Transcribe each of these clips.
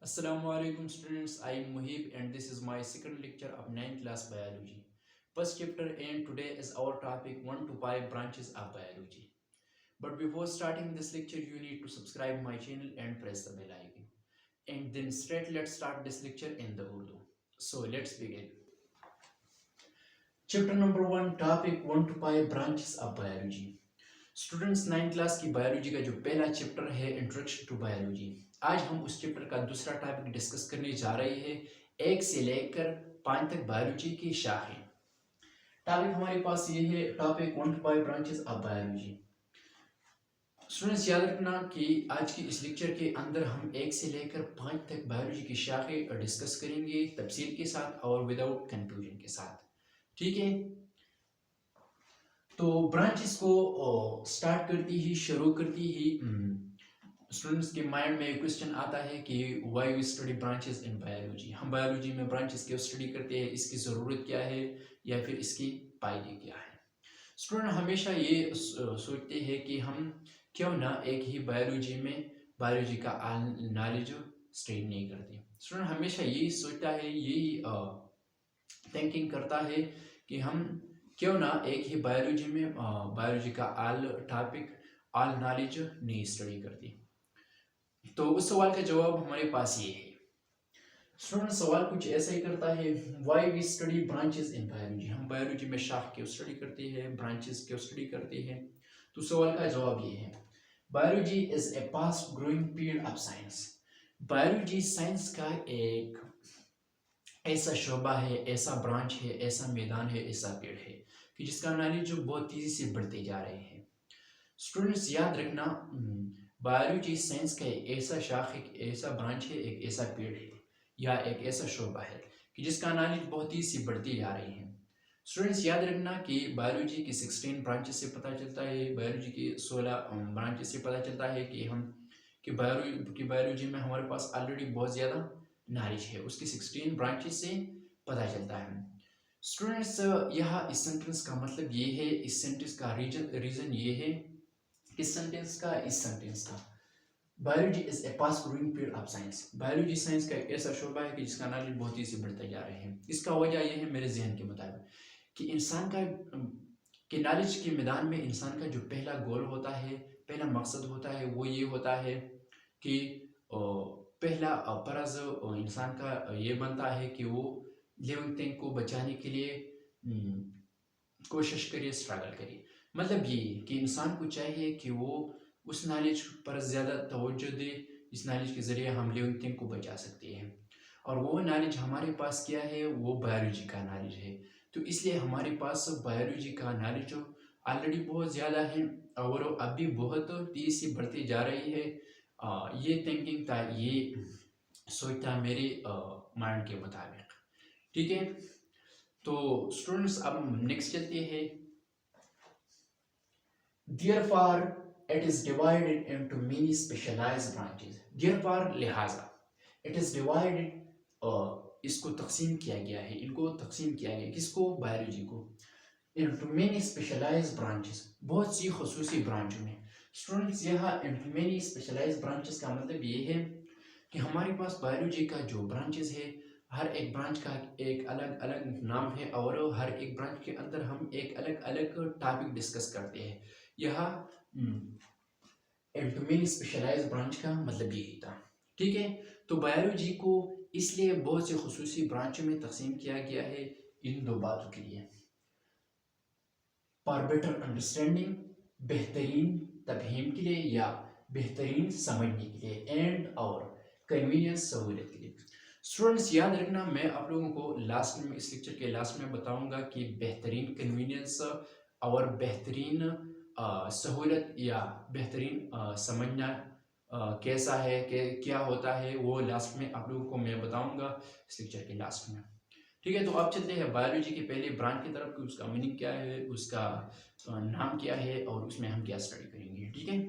Assalamualaikum students, I am Muhib and this is my second lecture of 9th class biology. First chapter and today is our topic 1 to 5 branches of biology. But before starting this lecture you need to subscribe my channel and press the bell icon. And then straight let's start this lecture in the Urdu. So let's begin. Chapter number 1 topic 1 to 5 branches of biology. Students 9th class की biology का जो पहला chapter है introduction to biology. आज हम उस chapter का दूसरा टॉपिक डिस्कस करने जा रहे हैं 1 से लेकर 5 तक बायोलॉजी की शाखें। टॉपिक हमारे पास ये है topic 1 to 5 branches of biology. Students याद रखना कि आज की इस लेक्चर के अंदर हम 1 से लेकर 5 तक बायोलॉजी की शाखें डिस्कस करेंगे तफसील के साथ और विदाउट कंफ्यूजन के साथ, ठीक है। तो ब्रांचेस को स्टार्ट करती ही शुरू करती ही स्टूडेंट्स के माइंड में क्वेश्चन आता है कि why we study branches in biology. हम बायोलॉजी में ब्रांचेस क्यों स्टडी करते हैं, इसकी ज़रूरत क्या है या फिर इसकी फायदे क्या है। स्टूडेंट हमेशा ये सोचते हैं कि हम क्यों ना एक ही बायोलॉजी का नॉलेज स्टडी नहीं करते। स्टूडेंट हमेशा यही सोचता है, यही थिंकिंग करता है कि हम क्यों ना एक ही बायोलॉजी का ऑल नॉलेज नहीं स्टडी करती। तो उस सवाल का जवाब हमारे पास ये है। स्टूडेंट सवाल कुछ ऐसा ही करता है, why we study branches in biology. हम बायोलॉजी में शाख क्यों स्टडी करते हैं, ब्रांचेस क्यों स्टडी करते हैं। तो सवाल का जवाब ये है, biology is a fast growing field of science. Biology science का एक ऐसा शोबा है, ऐसा ब्रांच है, ऐसा मैदान है, ऐसा पेड़ है कि जिसका नॉलेज बहुत तेजी से बढ़ते जा रहे हैं। स्टूडेंट्स याद रखना, बायोलॉजी साइंस का एक ऐसा शाख, एक ऐसा ब्रांच है, एक ऐसा पेड़ है या एक ऐसा शोबा है कि जिसका नॉलेज बहुत तेजी से बढ़ते जा रहे हैं। स्टूडेंट्स याद रखना कि बायोलॉजी की 16 ब्रांचेस से पता चलता है, बायोलॉजी की 16 ब्रांचेस से पता चलता है कि बायोलॉजी में हमारे पास ऑलरेडी बहुत ज़्यादा नॉलेज है, उसकी 16 ब्रांचेस से पता चलता है। स्टूडेंट्स यह इस सेंटेंस का मतलब ये है, इस सेंटेंस का रीजन ये है, इस सेंटेंस का biology is a fast growing field of science. Biology science का एक ऐसा शोबा है कि जिसका नॉलेज बहुत तेजी से बढ़ते जा रहे हैं। इसका वजह यह है मेरे जहन के मुताबिक कि इंसान का कि नॉलेज के मैदान में इंसान का जो पहला गोल होता है, पहला मकसद होता है, वो ये होता है कि पहला फर्ज इंसान का ये बनता है कि वो लिविंग थिंग को बचाने के लिए कोशिश करे, स्ट्रगल करे। मतलब ये कि इंसान को चाहिए कि वो उस नॉलेज पर ज़्यादा तवज्जो दे, इस नॉलेज के ज़रिए हम लिविंग थिंग को बचा सकते हैं। और वो नॉलेज हमारे पास क्या है, वो बायोलॉजी का नॉलेज है। तो इसलिए हमारे पास बायोलॉजी का नॉलेज ऑलरेडी बहुत ज़्यादा है और अभी बहुत तेज़ी से बढ़ती जा रही है। ये थिंकिंग था, ये सोच था मेरे माइंड के मुताबिक, ठीक है। तो स्टूडेंट्स अब नेक्स्ट चलते हैं। Therefore, it is divided into many specialized branches. Therefore, लिहाजा it is divided, इसको तकसीम किया गया है, इनको तकसीम किया गया, किसको, बायोलॉजी को, into many specialized branches, बहुत सी खसूसी ब्रांचों में। स्टूडेंट्स यहाँ into many specialized branches का मतलब ये है कि हमारे पास बायोलॉजी का जो ब्रांचेस है, हर एक ब्रांच का एक अलग अलग नाम है और हर एक ब्रांच के अंदर हम एक अलग अलग टॉपिक डिस्कस करते हैं। यहाँ into many specialized ब्रांच का मतलब यही था, ठीक है। तो बायोलॉजी को इसलिए बहुत से खुसूसी ब्रांचों में तकसीम किया गया है इन दो बातों के लिए, फॉर बेटर अंडरस्टैंडिंग, बेहतरीन तफहीम के लिए या बेहतरीन समझने के लिए, एंड और कन्वीनियंस, सहूलियत के लिए। स्टूडेंट्स याद रखना, मैं आप लोगों को लास्ट में, इस लेक्चर के लास्ट में बताऊंगा कि बेहतरीन कन्वीनियंस और बेहतरीन सहूलियत या बेहतरीन समझना कैसा है, क्या होता है, वो लास्ट में आप लोगों को मैं बताऊंगा इस लेक्चर के लास्ट में, ठीक है। तो अब चलते हैं बायोलॉजी के पहले ब्रांच की तरफ कि उसका मीनिंग क्या है, उसका नाम क्या है और उसमें हम क्या स्टडी करेंगे, ठीक है।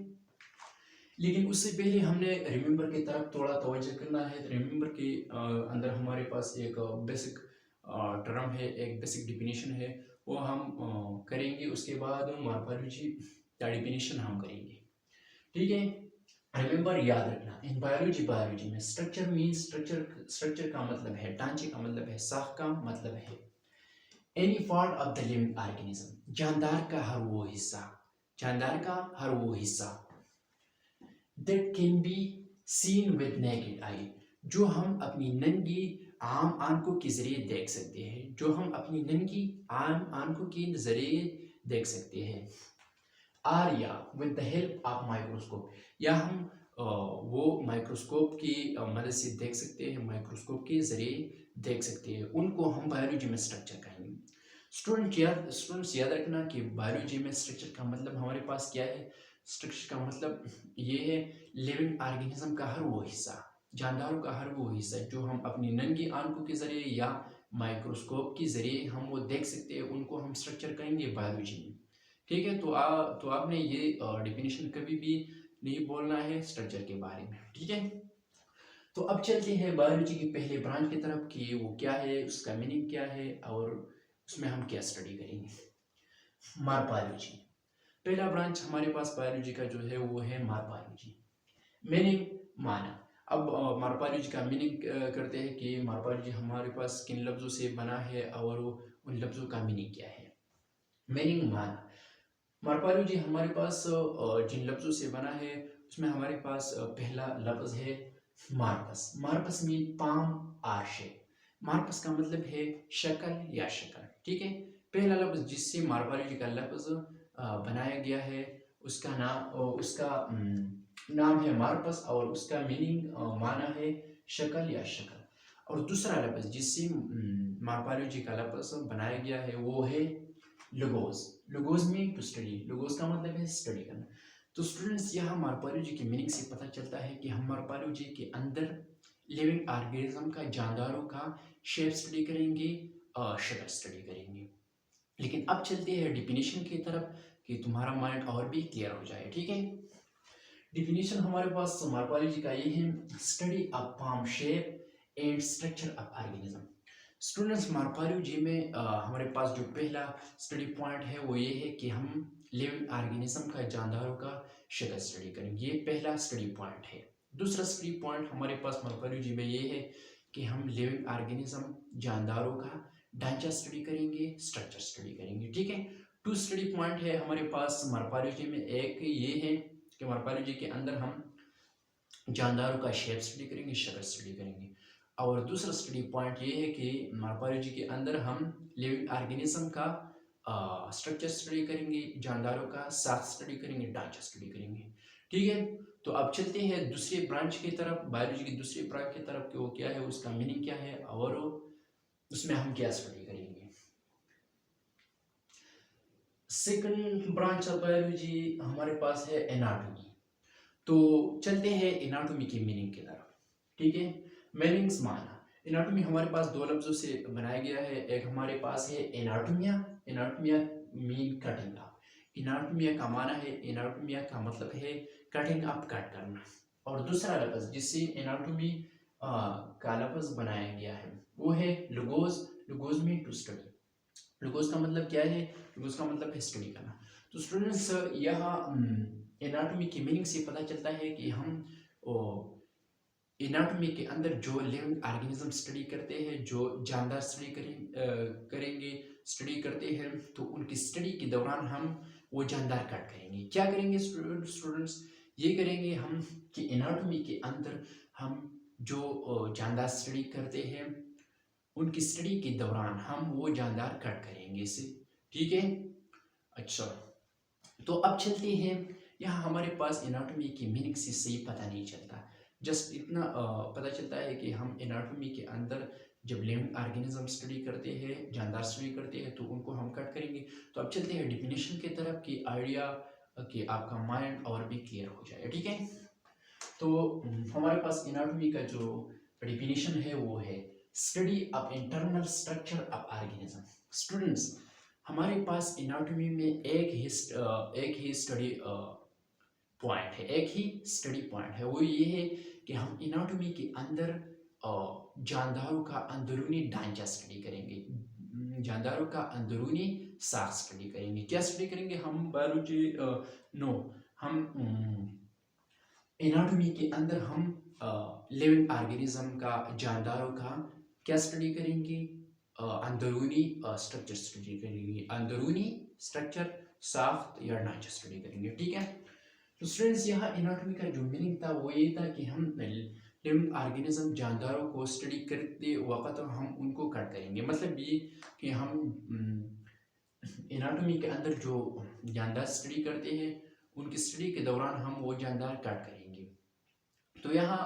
लेकिन उससे पहले हमने रिमेंबर की तरफ थोड़ा तवज्जो करना है। रिमेंबर के अंदर हमारे पास एक बेसिक टर्म है, एक बेसिक डिफिनीशन है, वो हम करेंगे। उसके बाद मॉर्फोलॉजी का डिफिनीशन हम करेंगे, ठीक है। रिमेंबर, याद रखना, इन बायोलॉजी में स्ट्रक्चर मीन स्ट्रक्चर का मतलब है ढांचे का मतलब है साख का मतलब है any part of the living organism, जानदार का हर वो हिस्सा that can be seen with naked eye, जो हम अपनी नंगी आम आंखों के जरिए देख सकते हैं, जो हम अपनी नंगी आम आंखों के जरिए देख सकते हैं, आर या with the help of microscope, या हम वो माइक्रोस्कोप की मदद से देख सकते हैं, माइक्रोस्कोप के जरिए देख सकते हैं, उनको हम बायोलॉजी में स्ट्रक्चर कहेंगे। स्टूडेंट्स याद रखना कि बायोलॉजी में स्ट्रक्चर का मतलब हमारे पास क्या है, स्ट्रक्चर का मतलब ये है लिविंग ऑर्गेनिज्म का हर वो हिस्सा, जानदारों का हर वो हिस्सा जो हम अपनी नंगी आंखों के जरिए या माइक्रोस्कोप के जरिए हम वो देख सकते हैं, उनको हम स्ट्रक्चर कहेंगे बायोलॉजी में। ठीक है, तो आपने ये डिफिनेशन कभी भी नहीं बोलना है स्ट्रक्चर के बारे में, ठीक है। तो अब चलते हैं बायोलॉजी के पहले ब्रांच की तरफ कि वो क्या है, उसका मीनिंग क्या है और उसमें हम क्या स्टडी करेंगे। मार्पायोलॉजी, पहला ब्रांच हमारे पास बायोलॉजी का जो है वो है मार्पायोलॉजी। मीनिंग, माना। अब मार्पायोलॉजी का मीनिंग करते हैं कि मार्पायोलॉजी हमारे पास किन लफ्ज़ों से बना है और उन लफ्ज़ों का मीनिंग क्या है। मीनिंग, माना। मार्पायोलॉजी हमारे पास जिन लफ्ज़ों से बना है उसमें हमारे पास पहला लफ्ज़ है मार्पस। मार्पस मीन पाम आर शेप। मार्पस का मतलब है शक्ल या शक्ल, ठीक है। पहला लफ्ज़ जिससे मार्पायोलॉजी का लफ्ज़ बनाया गया है उसका नाम है मार्पस और उसका मीनिंग माना है शक्ल या शक्ल। और दूसरा लफ्ज़ जिससे मार्पायोलॉजी का लफ्ज़ बनाया गया है वो है logos. Logos mean to study, logos का मतलब है स्टडी करना। तो स्टूडेंट्स यहाँ मार्पायोलॉजी के मीनिंग से पता चलता है कि हम मार्पायोलॉजी के अंदर लिविंग ऑर्गेनिज्म का, जानदारों का शेप स्टडी करेंगे, शक्ल स्टडी करेंगे। लेकिन अब चलते हैं डिफिनेशन की तरफ कि तुम्हारा माइंड और भी क्लियर हो जाए, ठीक है। डिफिनेशन हमारे पास मार्पायोलॉजी का ये है, study of form, shape and structure of organism. Students morphology में हमारे पास जो पहला स्टडी पॉइंट है वो ये है कि हम लिविंग ऑर्गेनिज्म का, जानदारों का शक्ल स्टडी करेंगे, ये पहला स्टडी पॉइंट है। दूसरा स्टडी पॉइंट हमारे पास मार्पायोलॉजी में ये है कि हम लिविंग ऑर्गेनिज्म, जानदारों का ढांचा स्टडी करेंगे, स्ट्रक्चर स्टडी करेंगे, ठीक है। टू स्टडी पॉइंट है हमारे पास मार्पायोलॉजी में, एक ये है कि मार्पायोलॉजी के अंदर हम जानदारों का शेप स्टडी करेंगे, शक्ल स्टडी करेंगे। और दूसरा स्टडी पॉइंट ये है कि मार्पायोलॉजी के अंदर हम लिविंग ऑर्गेनिज्म का स्ट्रक्चर स्टडी करेंगे, जानदारों का साथ स्टडी करेंगे, ढांचा स्टडी करेंगे, ठीक है। तो अब चलते हैं दूसरे ब्रांच की तरफ, बायोलॉजी की दूसरी ब्रांच की तरफ कि वो क्या है, उसका मीनिंग क्या है और उसमें हम क्या स्टडी करेंगे। सेकंड ब्रांच ऑफ बायोलॉजी हमारे पास है एनाटॉमी। तो चलते हैं एनाटॉमी की मीनिंग की तरफ, ठीक है। मीनिंग्स, माना। एनाटॉमी हमारे पास दो लफ्जों से बनाया गया है, एक हमारे पास है एनाटोमिया। एनाटोमिया मीन कटिंग अप। एनाटोमिया का माना है, एनाटोमिया का मतलब है कटिंग अप, कट करना। और दूसरा लफ्ज जिससे एनाटोमी का लफ्ज बनाया गया है वो है लुगोज। लुगोज मीन टू स्टडी। लुगोज का मतलब क्या है, लुगोज का मतलब है स्टडी करना। तो स्टूडेंट्स यहाँ एनाटॉमी की मीनिंग से पता चलता है कि हम एनाटॉमी के अंदर जो लिविंग ऑर्गेनिज्म स्टडी करते हैं, जो जानदार स्टडी करेंगे, स्टडी करते हैं, तो उनकी स्टडी के दौरान हम वो जानदार कट करेंगे। क्या करेंगे स्टूडेंट्स, ये करेंगे हम कि एनाटॉमी के अंदर हम जो जानदार स्टडी करते हैं उनकी स्टडी के दौरान हम वो जानदार कट करेंगे इसे, ठीक है। अच्छा, तो अब चलते हैं, यहाँ हमारे पास एनाटॉमी की मीनिंग से सही पता नहीं चलता, जस्ट इतना पता चलता है कि हम एनाटॉमी के अंदर जब लिविंग ऑर्गेनिज्म स्टडी करते हैं, जानदार स्टडी करते हैं, तो उनको हम कट करेंगे। तो अब चलते हैं डिफिनेशन की तरफ कि आइडिया कि आपका माइंड और भी क्लियर हो जाए, ठीक है। तो हमारे पास एनाटॉमी का जो डिफिनेशन है वो है study of internal structure of organism. Students हमारे पास एनाटॉमी में एक ही स्टडी पॉइंट है, एक ही स्टडी पॉइंट है, वो ये है कि हम एनाटॉमी के अंदर जानदारों का अंदरूनी ढांचा स्टडी करेंगे, जानदारों का अंदरूनी साख स्टडी करेंगे। क्या स्टडी करेंगे हम, बायोलॉजी नो, हम एनाटॉमी के अंदर हम लिविंग ऑर्गेनिज्म का, जानदारों का क्या स्टडी करेंगे, अंदरूनी स्ट्रक्चर स्टडी करेंगे, अंदरूनी स्ट्रक्चर, साख्त या ढांचा स्टडी करेंगे। ठीक है, तो स्टूडेंट्स यहाँ एनाटॉमी का जो मीनिंग था वो ये था कि हम लिविंग ऑर्गेनिज्म, जानदारों को स्टडी करते वक्त हम उनको कट करेंगे। मतलब ये कि हम एनाटॉमी के अंदर जो जानदार स्टडी करते हैं उनकी स्टडी के दौरान हम वो जानदार कट करेंगे। तो यहाँ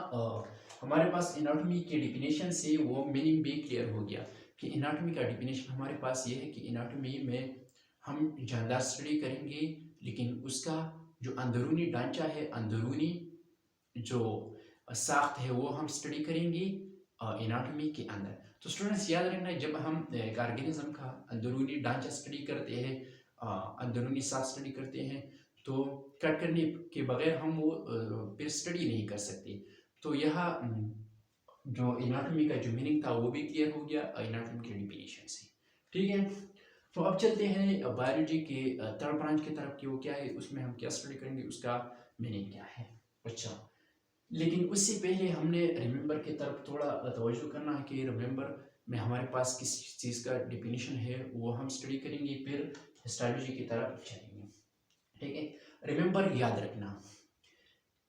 हमारे पास एनाटॉमी के डिफिनेशन से वो मीनिंग भी क्लियर हो गया कि एनाटॉमी का डिफिनेशन हमारे पास ये है कि एनाटॉमी में हम जानदार स्टडी करेंगे, लेकिन उसका जो अंदरूनी ढांचा है, अंदरूनी जो साख्त है वो हम स्टडी करेंगे एनाटॉमी के अंदर। तो स्टूडेंट्स याद रखना, जब हम एक ऑर्गेनिज्म का अंदरूनी ढांचा स्टडी करते हैं, अंदरूनी साख्त स्टडी करते हैं, तो कट करने के बगैर हम वो फिर स्टडी नहीं कर सकते। तो यह जो एनाटॉमी का जो मीनिंग था वो भी क्लियर हो गया एनाटॉमी के डिफिनेशन से। ठीक है, तो अब चलते हैं बायोलॉजी के थर्ड ब्रांच की तरफ कि वो क्या है, उसमें हम क्या स्टडी करेंगे, उसका मीनिंग क्या है। अच्छा, लेकिन उससे पहले हमने रिमेंबर की तरफ थोड़ा तवज्जो करना है कि रिमेंबर में हमारे पास किस चीज़ का डिफिनीशन है वो हम स्टडी करेंगे, फिर हिस्टोलॉजी की तरफ चलेंगे। ठीक है, रिमेंबर याद रखना,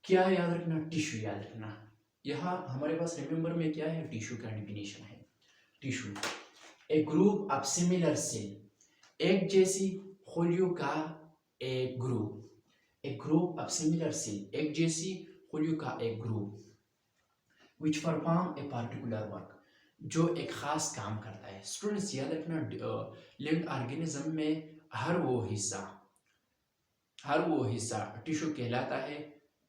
क्या याद रखना, टिश्यू याद रखना। यहाँ हमारे पास रिमेंबर में क्या है, टिश्यू का डिफिनीशन है। Tissue a group of similar cell, एक जैसी खोलियों का एक group, a group of similar cell, एक जैसी खोलियों का एक group, which perform a particular work, जो एक खास काम करता है। स्टूडेंट्स याद रखना, लिविंग ऑर्गेनिज्म में हर वो हिस्सा टिश्यू कहलाता है,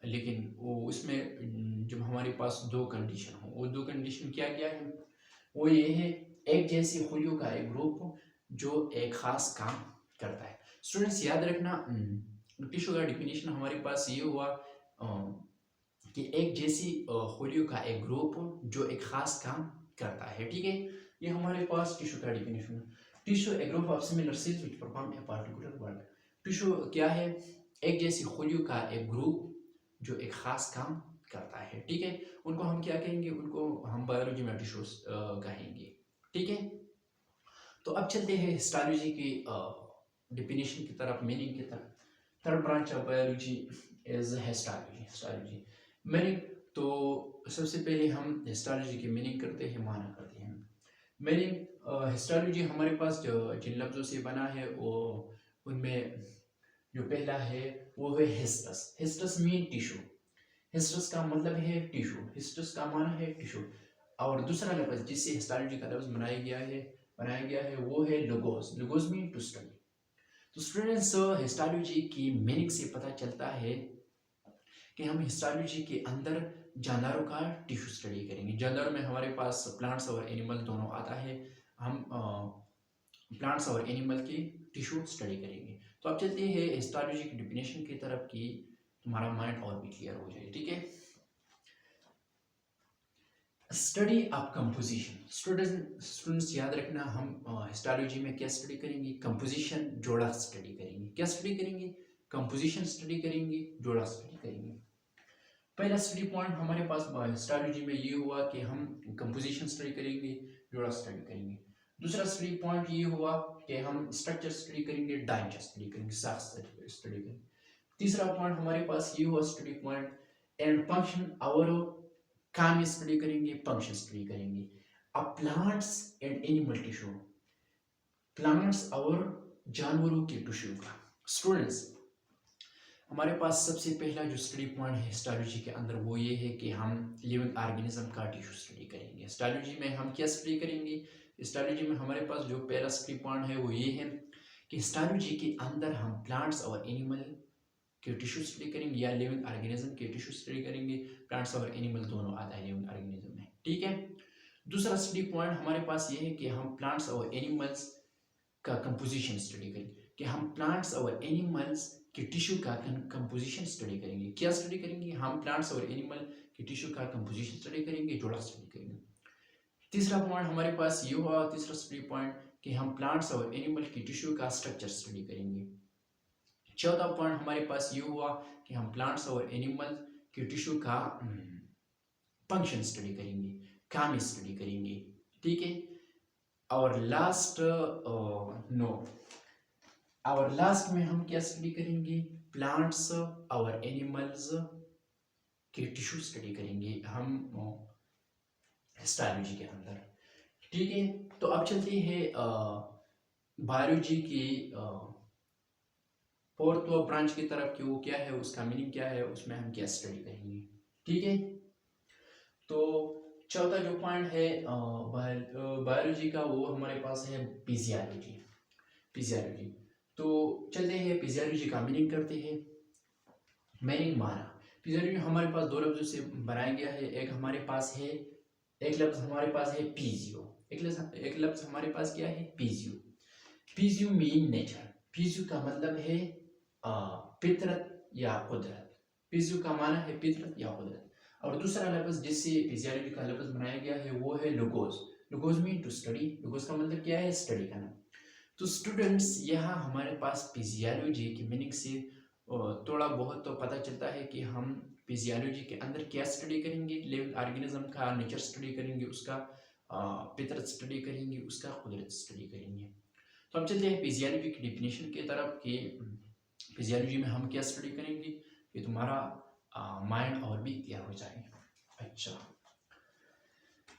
लेकिन वो उसमें जब हमारे पास दो कंडीशन हो, वो दो कंडीशन क्या क्या है, वो ये है, एक जैसी खुलियों का एक ग्रुप जो एक खास काम करता है। स्टूडेंट्स याद रखना, टिश्यू का डिफिनीशन हमारे पास ये हुआ कि एक जैसी खुलियों का एक ग्रुप जो एक खास काम करता है। ठीक है, ये हमारे पास टिश्यू का डिफिनीशन है। Tissue a group of similar sales which perform a particular work. Tissue क्या है, एक जैसी खुलियों का एक ग्रुप जो एक खास काम करता है। ठीक है, उनको हम क्या कहेंगे, उनको हम बायोलॉजी में टिश्यूज कहेंगे। ठीक है, तो अब चलते हैं हिस्टोलॉजी की डिफिनेशन की तरफ, मीनिंग की तरफ। Third branch of biology is histology. Meaning, तो सबसे पहले हम हिस्टोलॉजी की मीनिंग करते हैं, माना करते हैं। मीनिंग, हिस्टोलॉजी हमारे पास जिन लफ्ज़ों से बना है वो, उनमें जो पहला है वो है हिस्टस। हिस्टस मीन टिश्यू, हिस्टस का मतलब है टिश्यू, हिस्टस का माना है टिश्यू। और दूसरा लफ्ज़ जिससे हिस्टोलॉजी का लफ्ज़ बनाया गया है वो है logos. Logos mean to study. तो स्टूडेंट्स, हिस्टोलॉजी की मीनिंग से पता चलता है कि हम हिस्टोलॉजी के अंदर जानदारों का टिश्यू स्टडी करेंगे। जानदारों में हमारे पास प्लांट्स और एनिमल दोनों आता है, हम प्लांट्स और एनिमल की टिश्यू स्टडी करेंगे। तो अब चलते हैं हिस्टोलॉजी की डिफिनेशन की तरफ कि तुम्हारा माइंड और भी क्लियर हो जाए। ठीक है, स्टडी ऑफ कंपोजिशन। स्टूडेंट्स याद रखना, हम हिस्टोलॉजी में क्या स्टडी करेंगे, कंपोजिशन, जोड़ा स्टडी करेंगे। क्या स्टडी करेंगे, कंपोजिशन स्टडी करेंगे, जोड़ा स्टडी करेंगे। पहला स्टडी पॉइंट हमारे पास हिस्टोलॉजी में ये हुआ कि हम कंपोजिशन स्टडी करेंगे, जोड़ा स्टडी करेंगे। दूसरा स्टडी पॉइंट ये हुआ कि हम स्ट्रक्चर स्टडी करेंगे, ढांचा स्टडी करेंगे, साख स्टडी करेंगे। तीसरा पॉइंट हमारे पास ये हुआ स्टडी पॉइंट एंड फंक्शन, और काम स्टडी करेंगे, फंक्शन स्टडी करेंगे। अब plants and animal tissue, plants और जानवरों के टिश्यू का। स्टूडेंट्स, हमारे पास सबसे पहला जो स्टडी पॉइंट है हिस्टोलॉजी के अंदर वो ये है कि हम लिविंग ऑर्गेनिज्म का टिश्यू स्टडी करेंगे। हिस्टोलॉजी में हम क्या स्टडी करेंगे, हिस्टोलॉजी में हमारे पास जो पहला स्टडी पॉइंट है वो ये है कि हिस्टोलॉजी के अंदर हम प्लांट्स और एनिमल के टिश्यू स्टडी करेंगे या लिविंग ऑर्गेनिज्म के टिश्यू स्टडी करेंगे। प्लांट्स और एनिमल दोनों आता है लिविंग ऑर्गेनिज्म में। ठीक है, दूसरा स्टडी पॉइंट हमारे पास ये है कि हम प्लांट्स और एनिमल्स का कंपोजिशन स्टडी करेंगे, कि हम प्लांट्स और एनिमल्स के टिश्यू का कंपोजिशन स्टडी करेंगे। क्या स्टडी करेंगे, हम प्लांट्स और एनिमल के टिश्यू का कंपोजिशन स्टडी करेंगे, जोड़ा स्टडी करेंगे। तीसरा पॉइंट हमारे पास ये हुआ, तीसरा स्टडी पॉइंट कि हम प्लांट्स और एनिमल के टिश्यू का स्ट्रक्चर स्टडी करेंगे। चौथा पॉइंट हमारे पास ये हुआ कि हम प्लांट्स और एनिमल कि टिश्यू का फंक्शन स्टडी करेंगे, काम स्टडी करेंगे, ठीक है। और लास्ट नो और लास्ट में हम क्या स्टडी करेंगे, प्लांट्स और एनिमल्स के टिश्यू स्टडी करेंगे हम हिस्टोलॉजी के अंदर, ठीक है। तो अब चलते हैं बायोलॉजी की फोर्थ ब्रांच की तरफ कि वो क्या है, उसका मीनिंग क्या है, उसमें हम क्या स्टडी करेंगे, ठीक है। तो चौथा जो पॉइंट है बायोलॉजी का, वो हमारे पास है फिजियोलॉजी। फिजियोलॉजी तो चलते हैं फिजियोलॉजी का मीनिंग करते हैं। मीनिंग माना, फिजियोलॉजी हमारे पास दो लफ्जों से बनाया गया है। एक हमारे पास है, एक लफ्ज हमारे पास है फिजियो, एक लफ्ज हमारे पास क्या है, physio. Physio mean nature, physio का मतलब है फितरत या कुदरत। फिजियो का माना है फितरत या कुदरत। और दूसरा लफ्ज जिससे फिजियोलॉजी का लफ्ज बनाया गया है वो है लुगोज। लुगोज मीन टू स्टडी, लुगोज का मतलब क्या है, स्टडी करना। तो स्टूडेंट्स, यहाँ हमारे पास फिजियोलॉजी की मीनिंग से थोड़ा बहुत तो पता चलता है कि हम फिजियोलॉजी के अंदर क्या स्टडी करेंगे, लिविंग ऑर्गेनिज्म का नेचर स्टडी करेंगे, उसका फितरत स्टडी करेंगे, उसका कुदरत स्टडी करेंगे। तो हम चलते हैं फिजियोलॉजी की डिफिनेशन की तरफ कि फिजियोलॉजी में हम क्या स्टडी करेंगे, कि तुम्हारा माइंड और भी क्लियर हो जाए। अच्छा,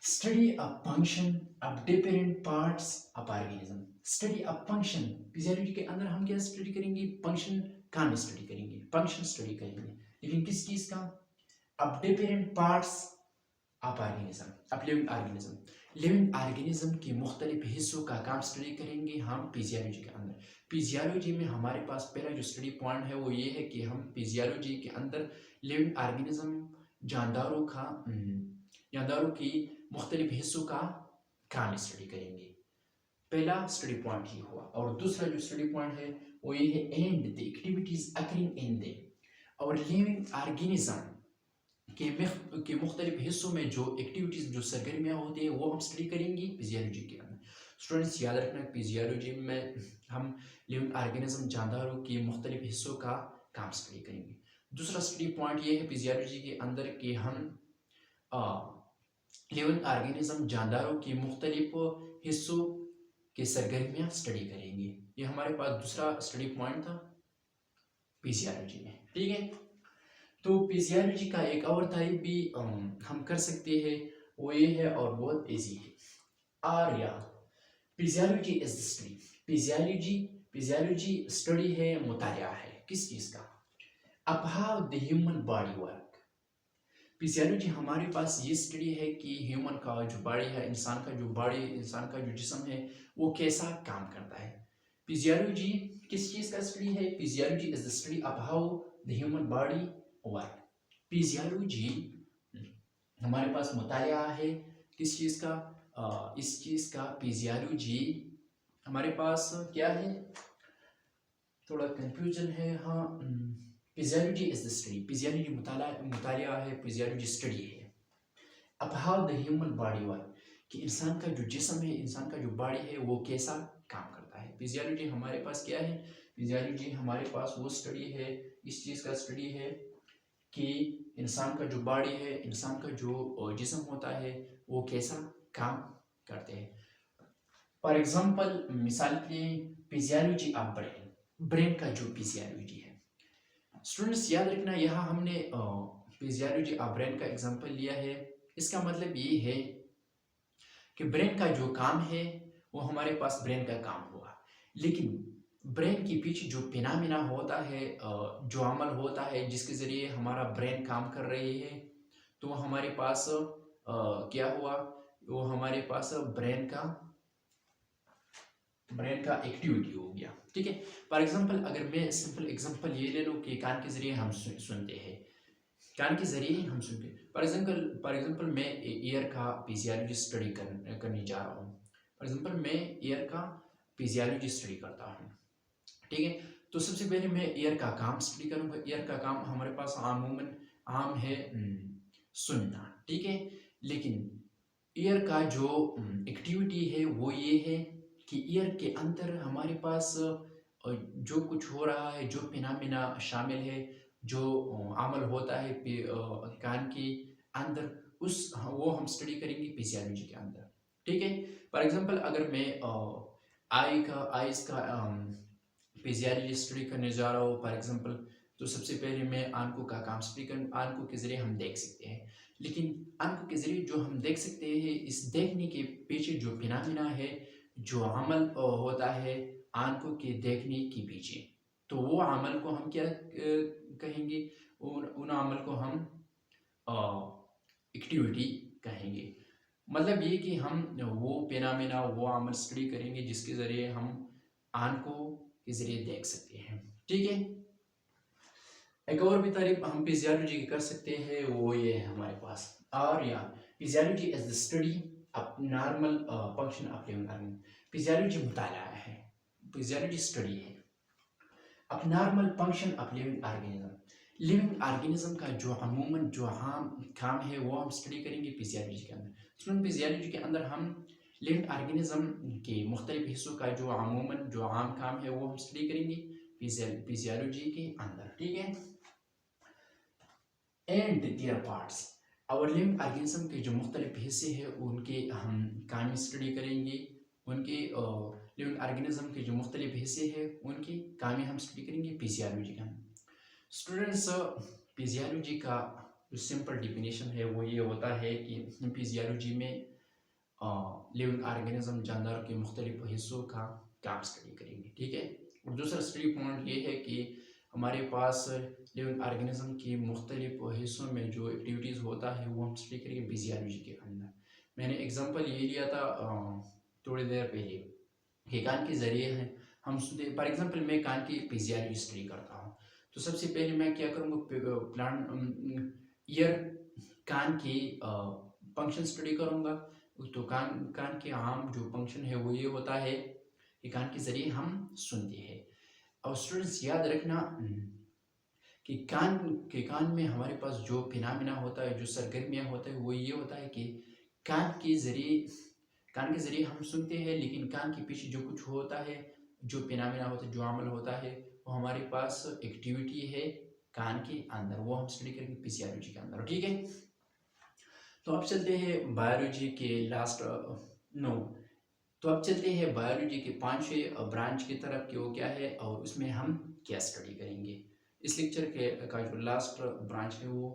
study a function of different parts of organism. Study a function, physiology के अंदर हम क्या स्टडी करेंगे, फंक्शन का स्टडी करेंगे, फंक्शन स्टडी करेंगे, लेकिन किस चीज का, of different parts of organism, of living organism. Living organism के मुख्तलिफ हिस्सों का काम स्टडी करेंगे हम फिजियोलॉजी के अंदर। फिजियोलॉजी में हमारे पास पहला जो स्टडी पॉइंट है वो ये है कि हम फिजियोलॉजी के अंदर लिविंग ऑर्गेनिज्म, जानदारों का जानदारों की मुख्तलिफ हिस्सों का काम स्टडी करेंगे। पहला स्टडी पॉइंट ही हुआ। और दूसरा जो स्टडी पॉइंट है वो ये है and the activities occurring in them. और लिविंग ऑर्गेनिज्म के मुख्तलिफ हिस्सों में जो एक्टिविटीज, जो सरगर्मियाँ होती हैं, वो हम स्टडी करेंगे फिजियोलॉजी के अंदर। स्टूडेंट्स याद रखना, फिजियोलॉजी में हम लिविंग ऑर्गेनिज्म, जानदारों के मुख्तलिफ हिस्सों का काम स्टडी करेंगे। दूसरा स्टडी पॉइंट ये है फिजियोलॉजी के अंदर कि हम लिविंग ऑर्गेनिज्म, जानदारों के मुख्तलिफ हिस्सों के सरगर्मियाँ स्टडी करेंगे। ये हमारे पास दूसरा स्टडी पॉइंट था फिजियोलॉजी में, ठीक है। तो फिजियोलॉजी का एक और टाइप भी हम कर सकते हैं, वो ये है और बहुत इजी है। Arya, physiology is the study. Physiology study है, मुतालिया है, किस चीज का, अब how the human body work. Physiology हमारे पास ये स्टडी है कि ह्यूमन का जो बॉडी है, इंसान का जो बॉडी, इंसान का जो जिस्म है, वो कैसा काम करता है। फिजियोलॉजी किस चीज का स्टडी है, physiology is the study of how the human body work. Physiology हमारे पास मुतालिया है किस चीज का, इस चीज का। फिजियोलॉजी हमारे पास क्या है, थोड़ा कंफ्यूजन है, हाँ। Physiology is the study, physiology मुतालिया है, फिजियोलॉजी स्टडी है। अब how the human body work, कि इंसान का जो जिस्म है, इंसान का जो बॉडी है, वो कैसा काम करता है। फिजियोलॉजी हमारे पास क्या है, फिजियोलॉजी हमारे पास वो स्टडी है, इस चीज़ का स्टडी है कि इंसान का जो बॉडी है, इंसान का जो जिस्म होता है, वो कैसा काम करते हैं। फॉर एग्जाम्पल, मिसाल के फिजियोलॉजी ऑफ ब्रेन, ब्रेन का जो फिजियोलॉजी है। स्टूडेंट्स याद रखना, यहाँ हमने फिजियोलॉजी ऑफ ब्रेन का एग्जांपल लिया है। इसका मतलब ये है कि ब्रेन का जो काम है वो हमारे पास ब्रेन का काम हुआ, लेकिन ब्रेन के पीछे जो फिनोमेना होता है, जो अमल होता है जिसके ज़रिए हमारा ब्रेन काम कर रही है, तो हमारे पास क्या हुआ, वो हमारे पास ब्रेन का एक्टिविटी हो गया, ठीक है। फॉर एग्जांपल, अगर मैं सिंपल एग्जांपल ये ले लूँ कि कान के ज़रिए हम सुनते हैं, कान के ज़रिए हम सुनते हैं। फॉर एग्जांपल मैं ईयर का फिजियोलॉजी स्टडी करने जा रहा हूँ। फॉर एग्जांपल मैं ईयर का फिजियोलॉजी स्टडी करता हूँ, ठीक है। तो सबसे पहले मैं ईयर का काम स्टडी करूँगा। ईयर का काम हमारे पास आम है सुनना, ठीक है। लेकिन ईयर का जो एक्टिविटी है वो ये है कि ईयर के अंदर हमारे पास जो कुछ हो रहा है, जो फिनोमेना शामिल है, जो अमल होता है कान के अंदर, वो हम स्टडी करेंगे फिजियोलॉजी के अंदर। ठीक है। फॉर एग्जांपल अगर मैं आईज का फिजियोलॉजी स्टडी करने जा रहा हूँ फॉर एग्जांपल, तो सबसे पहले मैं आंखों का काम स्टडी कर, आंखों के ज़रिए हम देख सकते हैं। लेकिन आंखों के ज़रिए जो हम देख सकते हैं, इस देखने के पीछे जो फिनोमेना है, जो अमल होता है आंखों के देखने के पीछे, तो वो अमल को हम क्या कहेंगे, उन अमल को हम एक्टिविटी कहेंगे। मतलब ये कि हम वो फिनोमेना, वो अमल स्टडी करेंगे जिसके ज़रिए हम आंखों के ज़रिए देख सकते हैं। ठीक है। एक और भी तारीफ हम फिजियोलॉजी की कर सकते हैं, वो ये है हमारे पास, और या physiology as the study of normal function of living organism. Physiology मुताला है, फिजियोलॉजी स्टडी है अब normal function of living organism. Living organism का जो अमूमन जो हम काम है वो हम स्टडी करेंगे फिजियोलॉजी के अंदर। सुन, फिजियोलॉजी के अंदर हम लिविंग ऑर्गेनिज्म के मुख्तलिफ हिस्सों का जो अमूमन जो आम काम है वो हम स्टडी करेंगे फिजियोलॉजी के अंदर। ठीक है। एंड देयर पार्ट्स, और लिविंग ऑर्गेनिज्म के जो मुख्तलिफ हिस्से हैं उनके हम काम स्टडी करेंगे। उनके लिविंग ऑर्गेनिज्म के जो मुख्तलिफ हिस्से हैं उनकी काम हम स्टडी करेंगे फिजियोलॉजी का। स्टूडेंट्स, फिजियोलॉजी का जो सिंपल डिफिनेशन है वो ये होता है कि फिजियोलॉजी में लिविंग ऑर्गेनिज्म जानदारों के मुख्तलिफ हिस्सों का काम स्टडी करेंगे। ठीक है। और दूसरा स्टडी पॉइंट ये है कि हमारे पास लिविंग ऑर्गेनिज्म के मुख्तलिफ हिस्सों में जो एक्टिविटीज़ होता है वो हम स्टडी करेंगे फिजियोलॉजी के अंदर। मैंने एग्जांपल ये लिया था थोड़ी देर पहले कि कान के ज़रिए हैं हम सुनते, फॉर एग्जांपल मैं कान की फिजियोलॉजी स्टडी करता हूँ, तो सबसे पहले मैं क्या करूँगा, प्लांट ईयर कान की फंक्शन स्टडी करूँगा। तो कान के आम जो फंक्शन है वो ये होता है कि कान के ज़रिए हम सुनते हैं। और स्टूडेंट्स याद रखना कि कान में हमारे पास जो फिनोमेना होता है, जो सरगर्मियाँ होता है, वो ये होता है कि कान के ज़रिए हम सुनते हैं, लेकिन कान के पीछे जो कुछ होता है, जो फिनोमेना होता है, जो अमल होता है, वो हमारे पास एक्टिविटी है कान के अंदर, वो हम स्टडी करेंगे फिजियोलॉजी के अंदर। ठीक है। तो अब चलते हैं बायोलॉजी के लास्ट नो तो अब चलते हैं बायोलॉजी के 5वें ब्रांच की तरफ कि वो क्या है और उसमें हम क्या स्टडी करेंगे। इस लेक्चर के का जो लास्ट ब्रांच है वो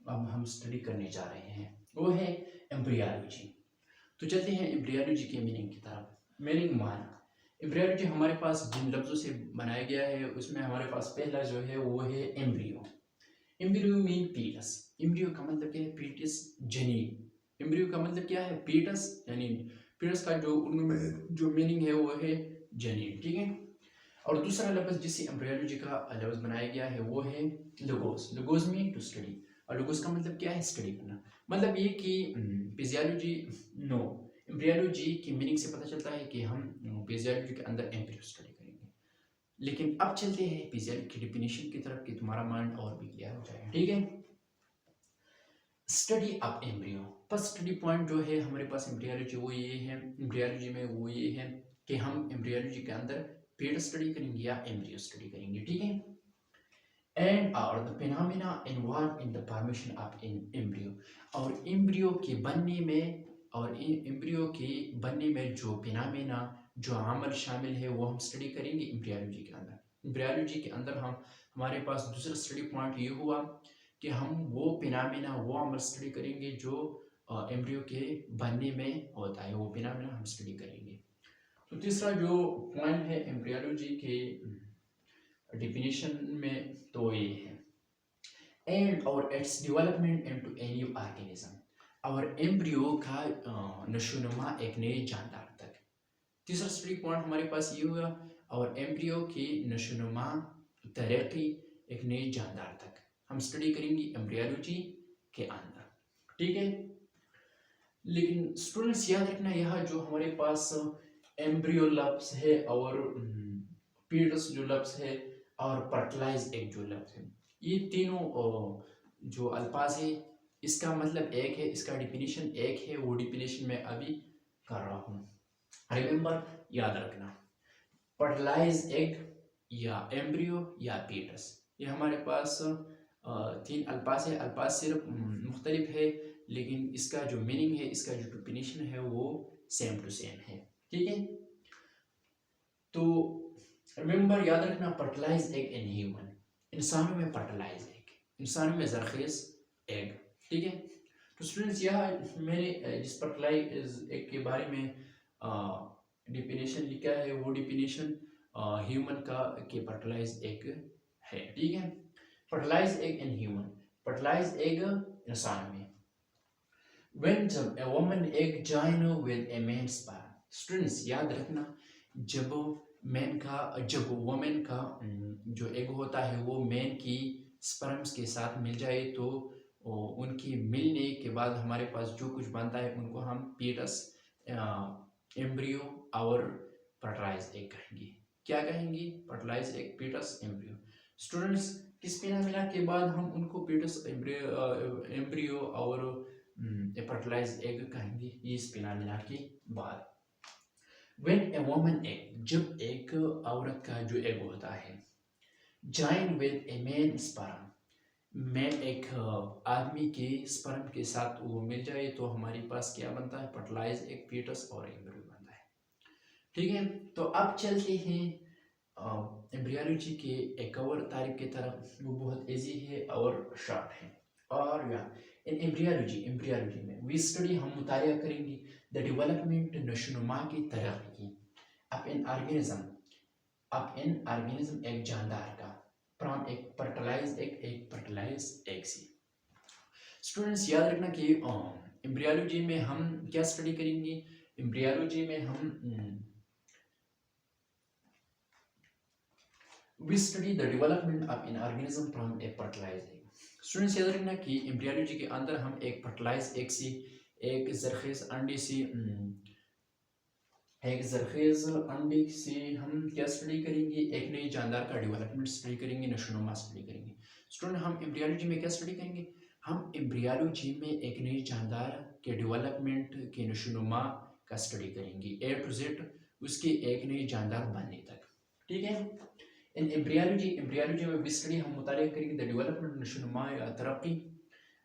अब हम स्टडी करने जा रहे हैं, वो है एम्ब्रियोलॉजी। तो चलते हैं एम्ब्रियोलॉजी के मीनिंग की तरफ। मीनिंग मान, एम्ब्रियोलॉजी हमारे पास जिन लफ्ज़ों से बनाया गया है उसमें हमारे पास पहला जो है वो है embryo. Embryo mean Pitt's. Embryo का मतलब क्या है? पीटस, जनीन। एम्ब्रियो का मतलब क्या है? पीटस, जनीन। पीटस का जो उर्दू में जो मीनिंग है वो है जनीन। ठीक है। और दूसरा लफ्ज़ जिससे एम्ब्रियोलॉजी का लफ्ज़ बनाया गया है वो है logos. Logos mean to study, और लोगोस का मतलब क्या है? स्टडी करना। मतलब ये कि फिजियोलॉजी नो एम्ब्रियोलॉजी की मीनिंग से पता चलता है कि हम फिजियोलॉजी के अंदर एम्ब्रियो स्टडी करेंगे। लेकिन अब चलते हैं फिजियोलॉजी की डेफिनेशन की तरफ कि तुम्हारा माइंड और भी क्लियर हो जाएगा। ठीक है। Study of embryo, first study point जो है हमारे पास एम्ब्रियोलॉजी वो ये है, एम्ब्रियोलॉजी में वो ये है कि हम एम्ब्रियोलॉजी के अंदर पेड़ स्टडी करेंगे या एम्ब्रियो स्टडी करेंगे। ठीक है। एंड और the phenomena involve in the formation of embryo, और एम्ब्रियो के बनने में और एम्ब्रियो के बनने में जो फिनोमेना जो अमल शामिल है वो हम स्टडी करेंगे एम्ब्रियोलॉजी के अंदर। एम्ब्रियोलॉजी के अंदर हम हमारे पास दूसरा स्टडी पॉइंट ये हुआ कि हम वो फिनोमेना वो अमल स्टडी करेंगे जो एम्ब्रियो के बनने में होता है, वो फिनोमेना हम स्टडी करेंगे। तो तीसरा जो पॉइंट है एम्ब्रियोलॉजी के डिफिनीशन में तो ये है एंड और its development into a new organism, और एम्ब्रियो का नशोनुमा एक नए जानदार तक। तीसरा स्टडी पॉइंट हमारे पास ये हुआ और एम्ब्रियो की नशोनुमा तरक्की एक नए जानदार तक हम स्टडी करेंगे एम्ब्रियोलॉजी के अंदर। ठीक है। लेकिन स्टूडेंट्स याद रखना यह जो हमारे पास एम्ब्रियो लफ्ज है और फीटस जो लफ्ज है और फर्टिलाइज एग जो लफ्ज है, ये तीनों जो अल्फाज है इसका मतलब एक है, इसका डिफिनीशन एक है, वो डिफिनीशन मैं अभी कर रहा हूँ। रिमेंबर, याद रखना, फर्टिलाइज एग या एम्ब्रियो या फीटस, ये हमारे पास 3 अल्फाज है। अल्फाज सिर्फ मुख्तलिफ है, लेकिन इसका जो मीनिंग है, इसका जो डिफिनीशन है वो सेम टू सेम है। ठीक है, तो रिमेंबर, याद रखना, फर्टिलाइज एग इन ह्यूमन, इंसानों में फर्टिलाइज एग, इंसानों में जरखेज एग। ठीक है, तो स्टूडेंट्स यहाँ मैंने जिस फर्टिलाइज एग के बारे में डिफिनेशन लिखा है वो डिफिनेशन ह्यूमन का के फर्टिलाइज एग है। ठीक है, fertilize egg in human, fertilize egg इंसान में। When a woman egg join with a man's sperm, students याद रखना, जब जब वोमेन का जो एग होता है वो मैन की स्पर्म्स के साथ मिल जाए, तो उनकी मिलने के बाद हमारे पास जो कुछ बनता है उनको हम पीटस, एम्ब्रियो और फर्टिलाइज एग कहेंगे। क्या कहेंगे? Fertilize egg, Pitt's, embryo. Students, किस पिना मिला के बाद हम उनको पीटस, एम्ब्रियो और फर्टिलाइज एग कहेंगे? ये स्पिना मिला के बाद। When a woman egg, जब एक औरत का जो एग होता है, join with a man sperm, में एक आदमी के स्पर्म के साथ वो मिल जाए, तो हमारे पास क्या बनता है? फर्टिलाइज एग, पीटस और एम्ब्रियो बनता है। ठीक है, तो अब चलते हैं एम्ब्रियोलॉजी के एक और तारीफ की तरफ। वो बहुत इजी है और शॉर्ट है। और या इन एम्ब्रियोलॉजी में वी स्टडी, हम मुतालिया करेंगे द डेवलपमेंट, नशोनुमा की तरक्की ऑफ एन ऑर्गेनिज्म, एक जानदार का, फ्रॉम एक फर्टिलाइज एग से। स्टूडेंट्स याद रखना कि एम्ब्रियोलॉजी में हम क्या स्टडी करेंगे? एम्ब्रियोलॉजी में हम we study the development of an organism from a fertilized egg. Students याद रखना कि एम्ब्रियोलॉजी के अंदर हम एक फर्टिलाइज एग से, एक जरखेज अंडे से, हम क्या स्टडी करेंगे? एक नई जानदार का डेवलपमेंट स्टडी करेंगे, नशोनुमा स्टडी करेंगे। स्टूडेंट, हम एम्ब्रियोलॉजी में क्या स्टडी करेंगे? हम एम्ब्रियोलॉजी में एक नई जानदार के डेवलपमेंट के नशोनुमा का स्टडी करेंगे, ए टू जेड, उसके एक नई जानदार बनने तक। ठीक है, इन एम्ब्रियोलॉजी में भी स्टडी, हम मुतालिया करेंगे द डेवलपमेंट, नशोनुमा या तरक्की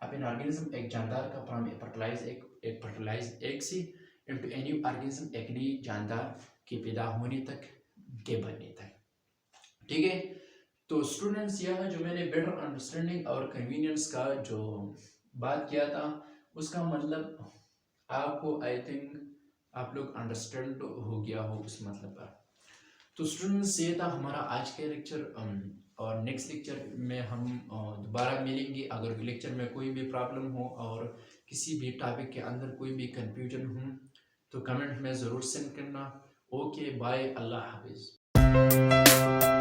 ऑफ एन ऑर्गेनिज्म, एक जानदार का, फ्रॉम ए फर्टिलाइज एग से इनटू ए न्यू ऑर्गेनिज्म, एक नई जानदार के पैदा होने तक, के बनने तक। ठीक है, तो स्टूडेंट्स यहाँ जो मैंने बेटर अंडरस्टैंडिंग और कन्वीनियंस का जो बात किया था, उसका मतलब आपको, आई थिंक आप लोग अंडरस्टैंड हो गया हो उस मतलब पर। तो स्टूडेंट्स, ये था हमारा आज का लेक्चर, और नेक्स्ट लेक्चर में हम दोबारा मिलेंगे। अगर लेक्चर में कोई भी प्रॉब्लम हो और किसी भी टॉपिक के अंदर कोई भी कंफ्यूजन हो तो कमेंट में ज़रूर सेंड करना। ओके, बाय, अल्लाह हाफिज़।